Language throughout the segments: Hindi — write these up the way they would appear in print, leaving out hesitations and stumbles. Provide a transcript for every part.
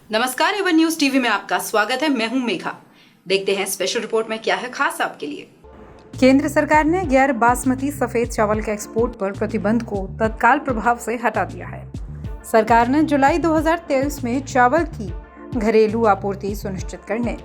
नमस्कार, एवन न्यूज टीवी में आपका स्वागत है। मैं हूं मेघा। देखते हैं स्पेशल रिपोर्ट में क्या है खास आपके लिए। केंद्र सरकार ने गैर बासमती सफेद चावल के एक्सपोर्ट पर प्रतिबंध को तत्काल प्रभाव से हटा दिया है। सरकार ने जुलाई 2023 में चावल की घरेलू आपूर्ति सुनिश्चित करने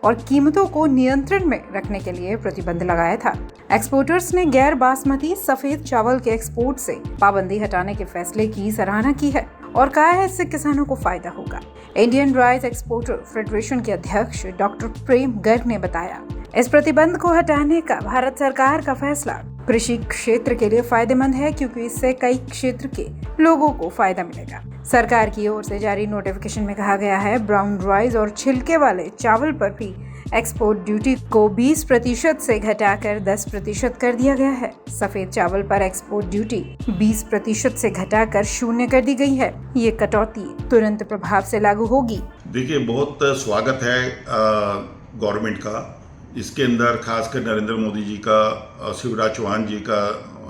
और कीमतों को नियंत्रण में रखने के लिए प्रतिबंध लगाया था। एक्सपोर्टर्स ने गैर बासमती सफेद चावल के एक्सपोर्ट से पाबंदी हटाने के फैसले की सराहना की है और कहा है इससे किसानों को फायदा होगा। इंडियन राइस एक्सपोर्टर फेडरेशन के अध्यक्ष डॉक्टर प्रेम गर्ग ने बताया, इस प्रतिबंध को हटाने का भारत सरकार का फैसला कृषि क्षेत्र के लिए फायदेमंद है क्योंकि इससे कई क्षेत्र के लोगों को फायदा मिलेगा। सरकार की ओर से जारी नोटिफिकेशन में कहा गया है, ब्राउन राइस और छिलके वाले चावल पर भी एक्सपोर्ट ड्यूटी को 20% से घटाकर 10% कर दिया गया है। सफेद चावल पर एक्सपोर्ट ड्यूटी 20% से घटाकर 0 कर दी गई है। ये कटौती तुरंत प्रभाव से लागू होगी। देखिए, बहुत स्वागत है गवर्नमेंट का। इसके अंदर खासकर नरेंद्र मोदी जी का, शिवराज चौहान जी का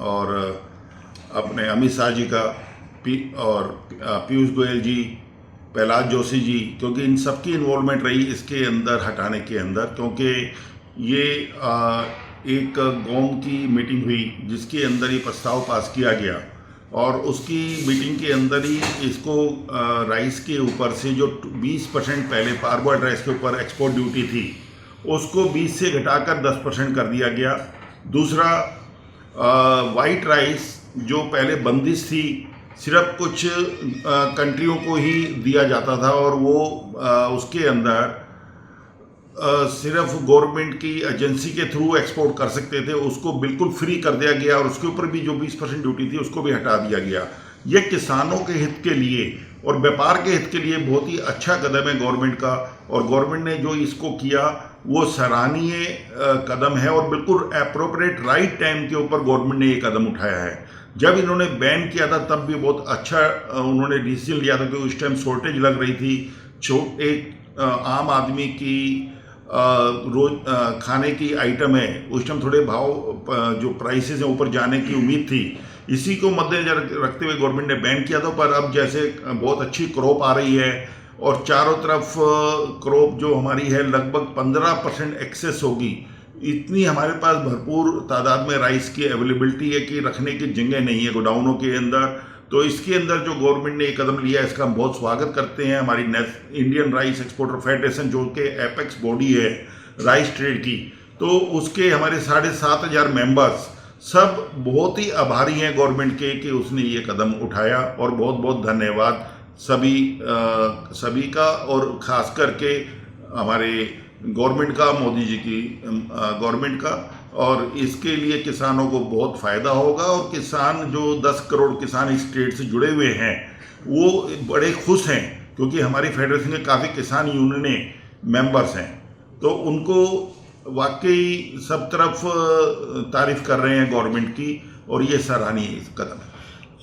और अपने अमित शाह जी का और पीयूष गोयल जी, प्रहलाद जोशी जी, क्योंकि इन सबकी इन्वॉल्वमेंट रही इसके अंदर हटाने के अंदर, क्योंकि ये एक कौम की मीटिंग हुई जिसके अंदर ये प्रस्ताव पास किया गया और उसकी मीटिंग के अंदर ही इसको राइस के ऊपर से जो 20% पहले पारबॉइल्ड राइस के ऊपर एक्सपोर्ट ड्यूटी थी उसको 20 से घटाकर 10% कर दिया गया। दूसरा, वाइट राइस जो पहले बंदिश थी, सिर्फ कुछ कंट्रियों को ही दिया जाता था और वो उसके अंदर सिर्फ गवर्नमेंट की एजेंसी के थ्रू एक्सपोर्ट कर सकते थे, उसको बिल्कुल फ्री कर दिया गया और उसके ऊपर भी जो 20% ड्यूटी थी उसको भी हटा दिया गया। ये किसानों के हित के लिए और व्यापार के हित के लिए बहुत ही अच्छा कदम है गवर्नमेंट का, और गवर्नमेंट ने जो इसको किया वो सराहनीय कदम है और बिल्कुल एप्रोप्रिएट राइट टाइम के ऊपर गवर्नमेंट ने ये कदम उठाया है। जब इन्होंने बैन किया था तब भी बहुत अच्छा उन्होंने डिसीजन लिया था कि उस टाइम शॉर्टेज लग रही थी। एक आम आदमी की रोज खाने की आइटम है, उस टाइम थोड़े भाव जो प्राइसेस हैं ऊपर जाने की उम्मीद थी। इसी को मद्देनजर रखते हुए गवर्नमेंट ने बैन किया था। पर अब जैसे बहुत अच्छी क्रॉप आ रही है और चारों तरफ क्रॉप जो हमारी है लगभग 15% एक्सेस होगी, इतनी हमारे पास भरपूर तादाद में राइस की अवेलेबिलिटी है कि रखने की जगह नहीं है गोडाउनों के अंदर। तो इसके अंदर जो गवर्नमेंट ने ये कदम लिया इसका हम बहुत स्वागत करते हैं। हमारी इंडियन राइस एक्सपोर्टर फेडरेशन जो कि एपेक्स बॉडी है राइस ट्रेड की, तो उसके हमारे 7,500 मेंबर्स सब बहुत ही आभारी हैं गवर्नमेंट के कि उसने ये कदम उठाया, और बहुत बहुत धन्यवाद सभी का, और ख़ास करके हमारे गवर्नमेंट का, मोदी जी की गवर्नमेंट का। और इसके लिए किसानों को बहुत फ़ायदा होगा और किसान जो 10 करोड़ किसान इस स्टेट से जुड़े हुए हैं वो बड़े खुश हैं, क्योंकि हमारी फेडरेशन के काफ़ी किसान यूनियन मेंबर्स हैं, तो उनको वाकई सब तरफ तारीफ कर रहे हैं गवर्नमेंट की, और ये सराहनीय कदम है।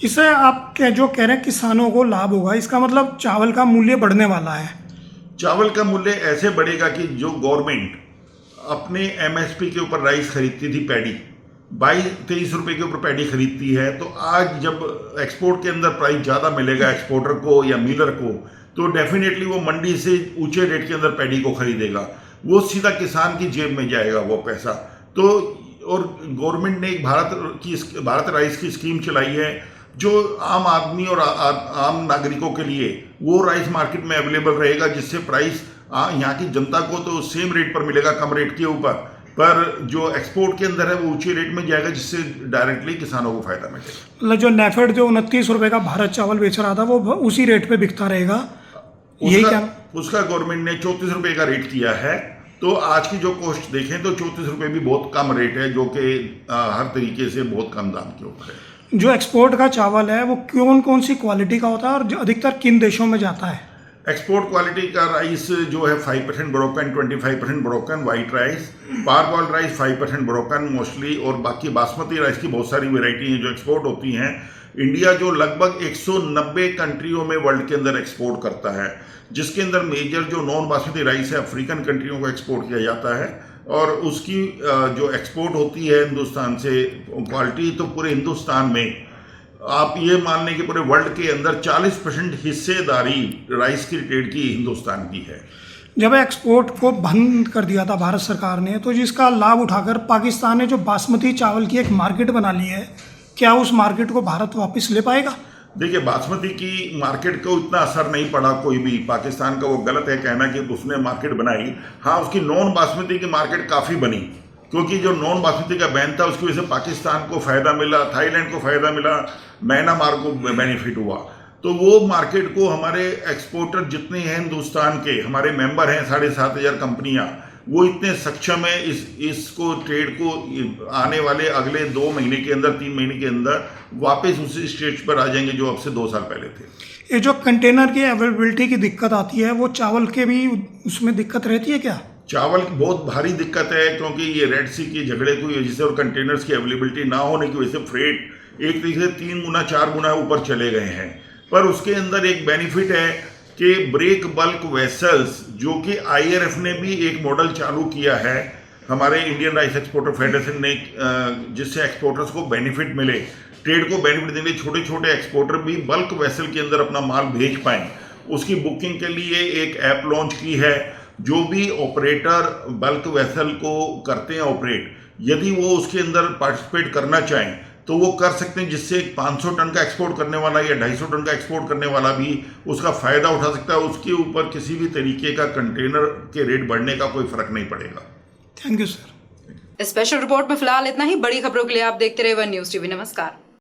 इससे आप जो कह रहे हैं किसानों को लाभ होगा, इसका मतलब चावल का मूल्य बढ़ने वाला है। चावल का मूल्य ऐसे बढ़ेगा कि जो गवर्नमेंट अपने एमएसपी के ऊपर राइस खरीदती थी, पैडी 22-23 रुपए के ऊपर पैडी खरीदती है, तो आज जब एक्सपोर्ट के अंदर प्राइस ज़्यादा मिलेगा एक्सपोर्टर को या मिलर को, तो डेफिनेटली वो मंडी से ऊंचे रेट के अंदर पैडी को खरीदेगा, वो सीधा किसान की जेब में जाएगा वो पैसा। तो और गवर्नमेंट ने एक भारत राइस की स्कीम चलाई है जो आम आदमी और आम नागरिकों के लिए वो राइस मार्केट में अवेलेबल रहेगा, जिससे प्राइस यहाँ की जनता को तो सेम रेट पर मिलेगा, कम रेट के ऊपर, पर जो एक्सपोर्ट के अंदर है वो ऊंचे रेट में जाएगा, जिससे डायरेक्टली किसानों को फायदा मिलेगा। मतलब जो नेफेड जो 29 रुपए का भारत चावल बेच रहा था वो उसी रेट पे बिकता रहेगा, यही क्या? उसका गवर्नमेंट ने 34 रुपए का रेट किया है। तो आज की जो कॉस्ट देखें तो 34 रुपए भी बहुत कम रेट है, जो कि हर तरीके से बहुत कम दाम के ऊपर है। जो एक्सपोर्ट का चावल है वो कौन कौन सी क्वालिटी का होता है और अधिकतर किन देशों में जाता है? एक्सपोर्ट क्वालिटी का राइस जो है 5% broken, 25% broken white rice, parboiled rice 5% broken mostly, और बाकी बासमती राइस की बहुत सारी वेराइटी हैं जो एक्सपोर्ट होती हैं। इंडिया जो लगभग 190 कंट्रियों में वर्ल्ड के अंदर एक्सपोर्ट करता है, जिसके अंदर मेजर जो नॉन बासमती राइस है अफ्रीकन कंट्रियों को एक्सपोर्ट किया जाता है, और उसकी जो एक्सपोर्ट होती है हिंदुस्तान से क्वालिटी तो पूरे हिंदुस्तान में आप ये मान लें कि पूरे वर्ल्ड के अंदर 40% हिस्सेदारी राइस की ट्रेड की हिंदुस्तान की है। जब एक्सपोर्ट को बंद कर दिया था भारत सरकार ने, तो जिसका लाभ उठाकर पाकिस्तान ने जो बासमती चावल की एक मार्केट बना ली है, क्या उस मार्केट को भारत वापस ले पाएगा? देखिए, बासमती की मार्केट को इतना असर नहीं पड़ा कोई भी। पाकिस्तान का वो गलत है कहना कि उसने मार्केट बनाई। हाँ, उसकी नॉन बासमती की मार्केट काफ़ी बनी, क्योंकि जो नॉन बासमती का बैन था उसकी वजह से पाकिस्तान को फ़ायदा मिला, थाईलैंड को फ़ायदा मिला, म्यांमार को बेनिफिट हुआ। तो वो मार्केट को हमारे एक्सपोर्टर जितने हैं हिंदुस्तान के, हमारे मेंबर हैं 7,500 कंपनियां, वो इतने सक्षम है इसको ट्रेड को आने वाले अगले 2 महीने के अंदर, 3 महीने के अंदर वापस उसी स्टेज पर आ जाएंगे जो अब से 2 साल पहले थे। ये जो कंटेनर की अवेलेबिलिटी की दिक्कत आती है, वो चावल के भी उसमें दिक्कत रहती है क्या? चावल की बहुत भारी दिक्कत है, क्योंकि ये रेड सी के झगड़े की वजह से और कंटेनर्स की अवेलेबिलिटी ना होने की वजह से फ्रेट एक तरीके से 3 गुना 4 गुना ऊपर चले गए हैं। पर उसके अंदर एक बेनिफिट है कि ब्रेक बल्क वेसल्स, जो कि IRF ने भी एक मॉडल चालू किया है हमारे इंडियन राइस एक्सपोर्टर फेडरेशन ने, जिससे एक्सपोर्टर्स को बेनिफिट मिले, ट्रेड को बेनिफिट देने, छोटे छोटे एक्सपोर्टर भी बल्क वेसल के अंदर अपना माल भेज पाएँ, उसकी बुकिंग के लिए एक ऐप लॉन्च की है। जो भी ऑपरेटर बल्क वेसल को करते हैं ऑपरेट, यदि वो उसके अंदर पार्टिसिपेट करना चाहें तो वो कर सकते हैं, जिससे 500 टन का एक्सपोर्ट करने वाला या 250 टन का एक्सपोर्ट करने वाला भी उसका फ़ायदा उठा सकता है। उसके ऊपर किसी भी तरीके का कंटेनर के रेट बढ़ने का कोई फ़र्क नहीं पड़ेगा। Thank you sir. Special report में फिलहाल इतना ही। बड़ी खबरों के लिए आप देखते रहे वन न्यूज़ टीवी। नमस्कार।